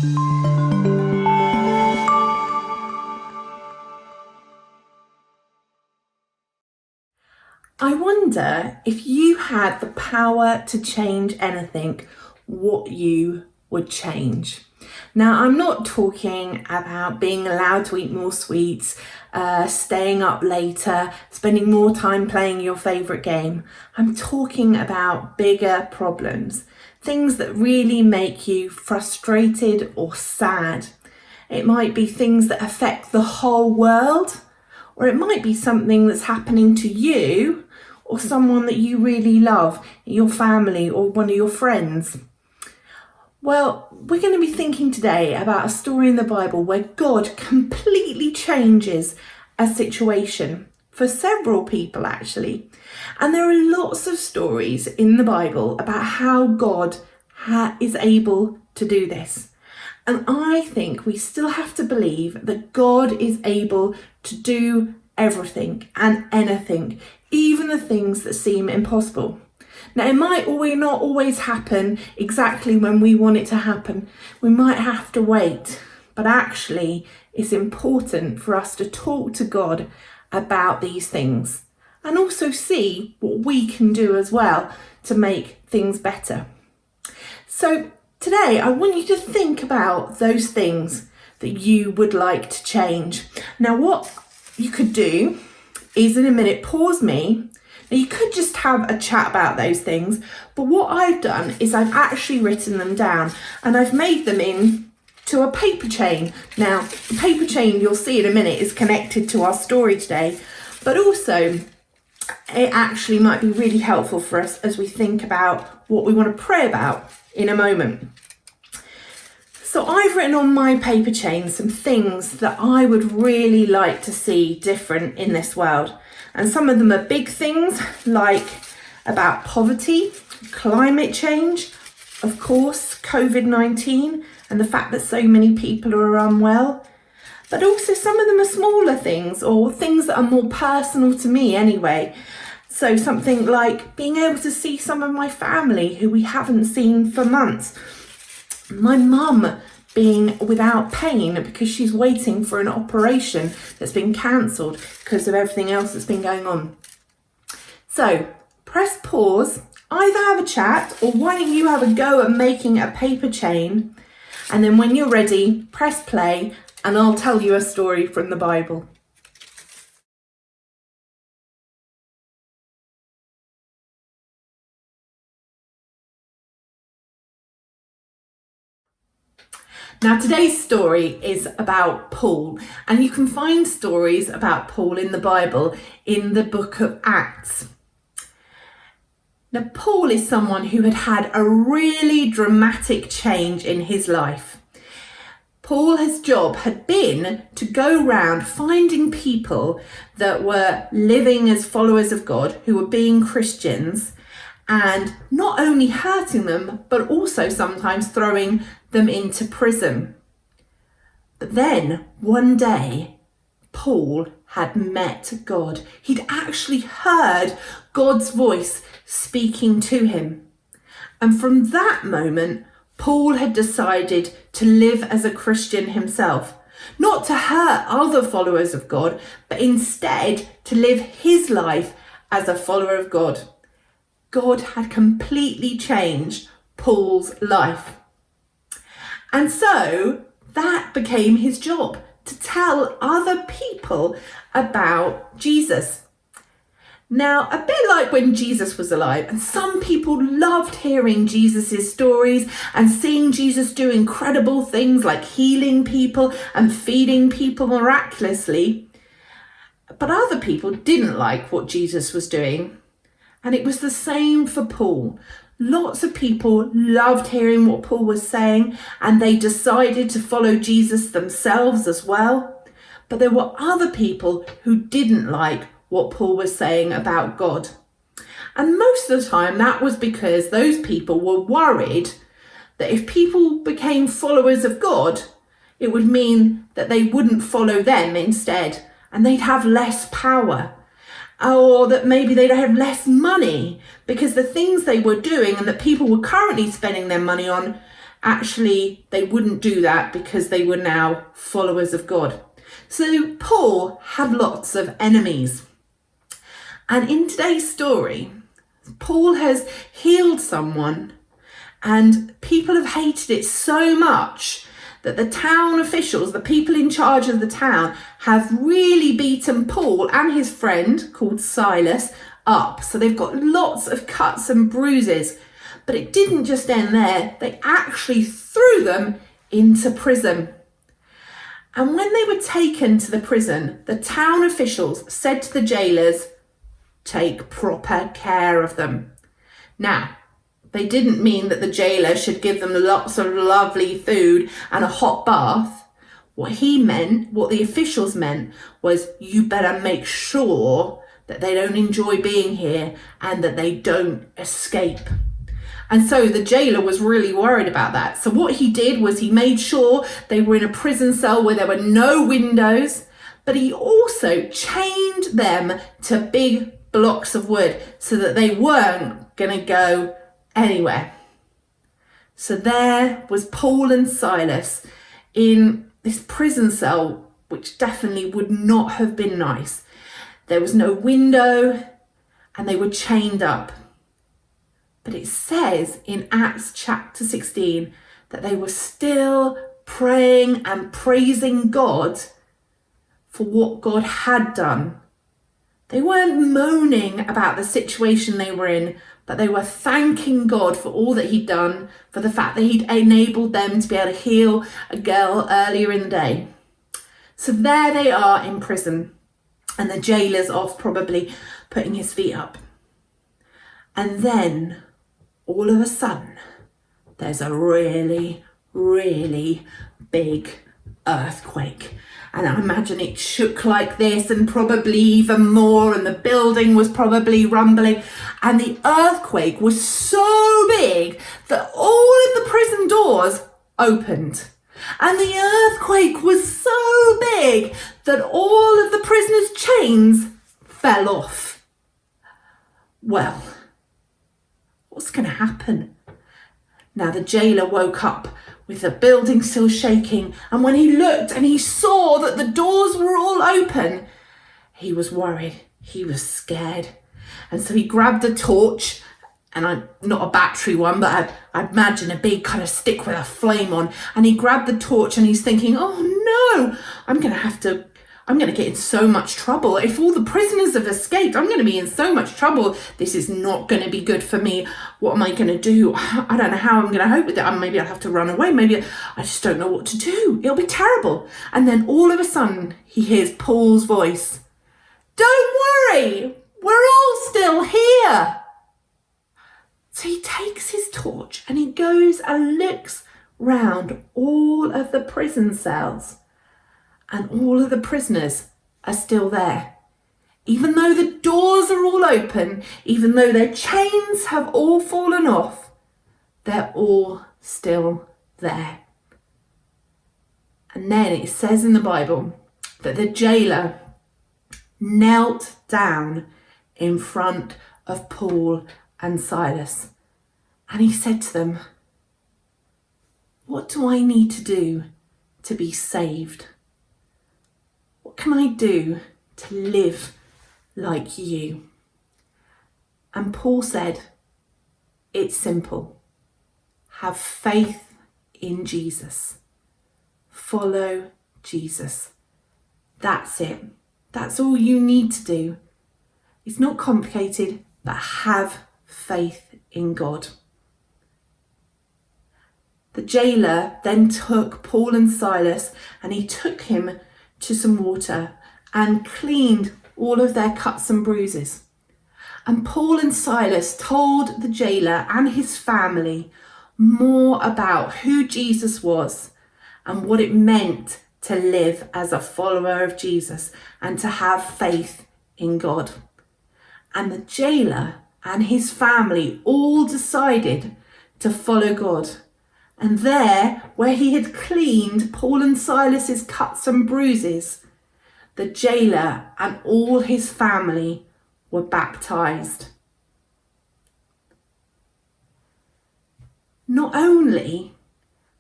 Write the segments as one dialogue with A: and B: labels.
A: I wonder if you had the power to change anything, what you would change. Now, I'm not talking about being allowed to eat more sweets, staying up later, spending more time playing your favourite game. I'm talking about bigger problems, things that really make you frustrated or sad. It might be things that affect the whole world, or it might be something that's happening to you or someone that you really love, your family or one of your friends. Well, we're going to be thinking today about a story in the Bible where God completely changes a situation for several people actually. And there are lots of stories in the Bible about how God is able to do this. And I think we still have to believe that God is able to do everything and anything, even the things that seem impossible. Now, it might not always happen exactly when we want it to happen. We might have to wait, but actually it's important for us to talk to God about these things and also see what we can do as well to make things better. So today I want you to think about those things that you would like to change. Now, what you could do is in a minute pause me. Now, you could just have a chat about those things, but what I've done is I've actually written them down and I've made them into a paper chain. Now, the paper chain you'll see in a minute is connected to our story today, but also it actually might be really helpful for us as we think about what we want to pray about in a moment. So I've written on my paper chain some things that I would really like to see different in this world. And some of them are big things like about poverty, climate change, of course, COVID-19 and the fact that so many people are unwell. But also some of them are smaller things or things that are more personal to me anyway. So something like being able to see some of my family who we haven't seen for months. My mum being without pain because she's waiting for an operation that's been cancelled because of everything else that's been going on. So press pause, either have a chat or why don't you have a go at making a paper chain, and then when you're ready, press play and I'll tell you a story from the Bible. Now, today's story is about Paul, and you can find stories about Paul in the Bible in the book of Acts. Now, Paul is someone who had had a really dramatic change in his life. Paul's job had been to go around finding people that were living as followers of God, who were being Christians, and not only hurting them, but also sometimes throwing them into prison. But then one day, Paul had met God. He'd actually heard God's voice speaking to him. And from that moment, Paul had decided to live as a Christian himself, not to hurt other followers of God, but instead to live his life as a follower of God. God had completely changed Paul's life. And so that became his job, to tell other people about Jesus. Now, a bit like when Jesus was alive, and some people loved hearing Jesus's stories and seeing Jesus do incredible things like healing people and feeding people miraculously. But other people didn't like what Jesus was doing. And it was the same for Paul. Lots of people loved hearing what Paul was saying, and they decided to follow Jesus themselves as well. But there were other people who didn't like what Paul was saying about God. And most of the time that was because those people were worried that if people became followers of God, it would mean that they wouldn't follow them instead, and they'd have less power. Or that maybe they'd have less money because the things they were doing and that people were currently spending their money on actually they wouldn't do that because they were now followers of God. So Paul had lots of enemies. And in today's story, Paul has healed someone and people have hated it so much that the town officials, the people in charge of the town, have really beaten Paul and his friend called Silas up. So they've got lots of cuts and bruises. But it didn't just end there. They actually threw them into prison. And when they were taken to the prison, the town officials said to the jailers, "Take proper care of them." Now, they didn't mean that the jailer should give them lots of lovely food and a hot bath. What the officials meant was, you better make sure that they don't enjoy being here and that they don't escape. And so the jailer was really worried about that. So what he did was he made sure they were in a prison cell where there were no windows, but he also chained them to big blocks of wood so that they weren't going to go anywhere. So there was Paul and Silas in this prison cell, which definitely would not have been nice. There was no window and they were chained up. But it says in Acts chapter 16 that they were still praying and praising God for what God had done. They weren't moaning about the situation they were in, but they were thanking God for all that he'd done, for the fact that he'd enabled them to be able to heal a girl earlier in the day. So there they are in prison, and the jailer's off probably putting his feet up. And then all of a sudden, there's a really, really big earthquake. And I imagine it shook like this and probably even more, and the building was probably rumbling. And the earthquake was so big that all of the prison doors opened. And the earthquake was so big that all of the prisoners' chains fell off. Well, what's going to happen? Now the jailer woke up with the building still shaking, and when he looked and he saw that the doors were all open, he was worried, he was scared. And so he grabbed a torch, and not a battery one, but I imagine a big kind of stick with a flame on, and he grabbed the torch and he's thinking, oh no, I'm going to get in so much trouble. If all the prisoners have escaped, I'm going to be in so much trouble. This is not going to be good for me. What am I going to do? I don't know how I'm going to cope with it. Maybe I'll have to run away. Maybe I just don't know what to do. It'll be terrible. And then all of a sudden, he hears Paul's voice. "Don't worry, we're all still here." So he takes his torch and he goes and looks round all of the prison cells. And all of the prisoners are still there. Even though the doors are all open, even though their chains have all fallen off, they're all still there. And then it says in the Bible that the jailer knelt down in front of Paul and Silas. And he said to them, "What do I need to do to be saved? What can I do to live like you?" And Paul said, "It's simple. Have faith in Jesus. Follow Jesus. That's it. That's all you need to do. It's not complicated, but have faith in God." The jailer then took Paul and Silas and he took him to some water and cleaned all of their cuts and bruises. And Paul and Silas told the jailer and his family more about who Jesus was and what it meant to live as a follower of Jesus and to have faith in God. And the jailer and his family all decided to follow God. And there, where he had cleaned Paul and Silas's cuts and bruises, the jailer and all his family were baptized. Not only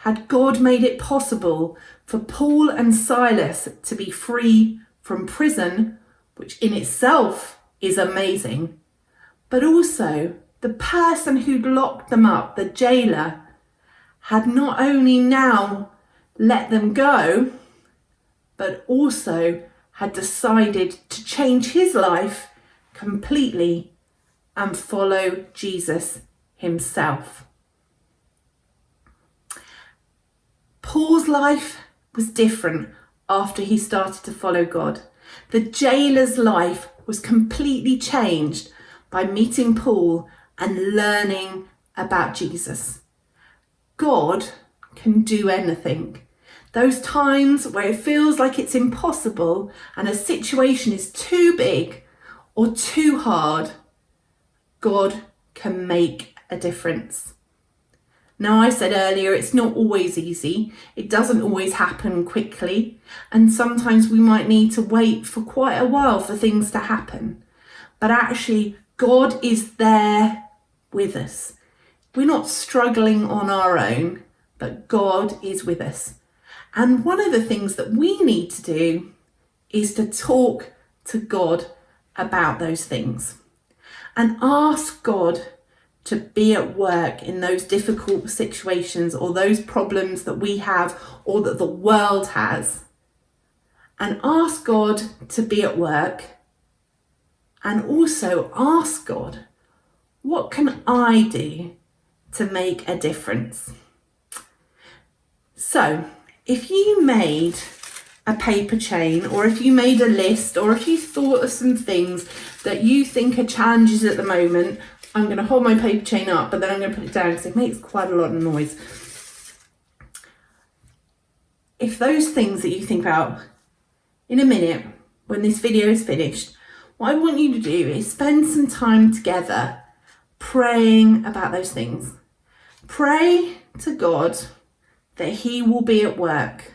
A: had God made it possible for Paul and Silas to be free from prison, which in itself is amazing, but also the person who'd locked them up, the jailer, had not only now let them go, but also had decided to change his life completely and follow Jesus himself. Paul's life was different after he started to follow God. The jailer's life was completely changed by meeting Paul and learning about Jesus. God can do anything. Those times where it feels like it's impossible and a situation is too big or too hard, God can make a difference. Now, I said earlier, it's not always easy. It doesn't always happen quickly. And sometimes we might need to wait for quite a while for things to happen. But actually, God is there with us. We're not struggling on our own, but God is with us. And one of the things that we need to do is to talk to God about those things and ask God to be at work in those difficult situations or those problems that we have or that the world has. And ask God to be at work, and also ask God, what can I do to make a difference? So, if you made a paper chain, or if you made a list, or if you thought of some things that you think are challenges at the moment, I'm going to hold my paper chain up, but then I'm going to put it down because it makes quite a lot of noise. If those things that you think about in a minute, when this video is finished, what I want you to do is spend some time together praying about those things. Pray to God that he will be at work.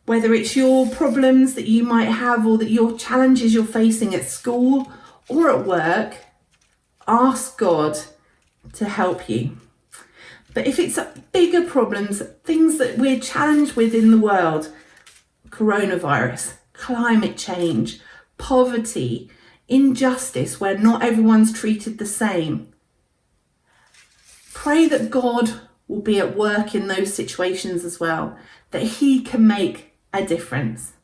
A: Whether it's your problems that you might have or that your challenges you're facing at school or at work, ask God to help you. But if it's bigger problems, things that we're challenged with in the world, coronavirus, climate change, poverty, injustice, where not everyone's treated the same, pray that God will be at work in those situations as well, that he can make a difference.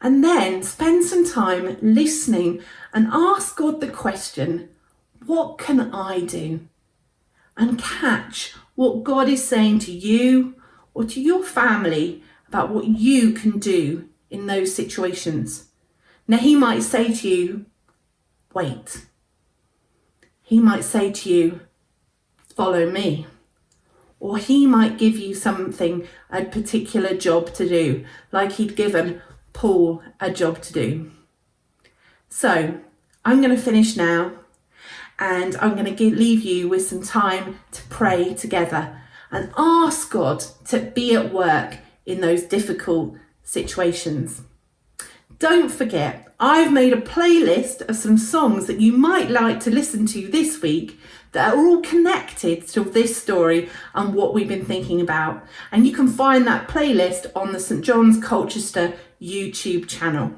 A: And then spend some time listening and ask God the question, what can I do? And catch what God is saying to you or to your family about what you can do in those situations. Now, he might say to you, wait. He might say to you, follow me. Or he might give you something, a particular job to do, like he'd given Paul a job to do. So I'm going to finish now, and I'm going to leave you with some time to pray together and ask God to be at work in those difficult situations. Don't forget, I've made a playlist of some songs that you might like to listen to this week that are all connected to this story and what we've been thinking about. And you can find that playlist on the St John's Colchester YouTube channel.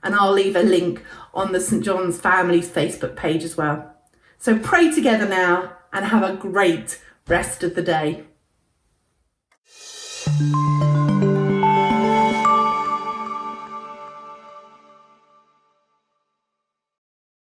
A: And I'll leave a link on the St John's Family's Facebook page as well. So pray together now and have a great rest of the day.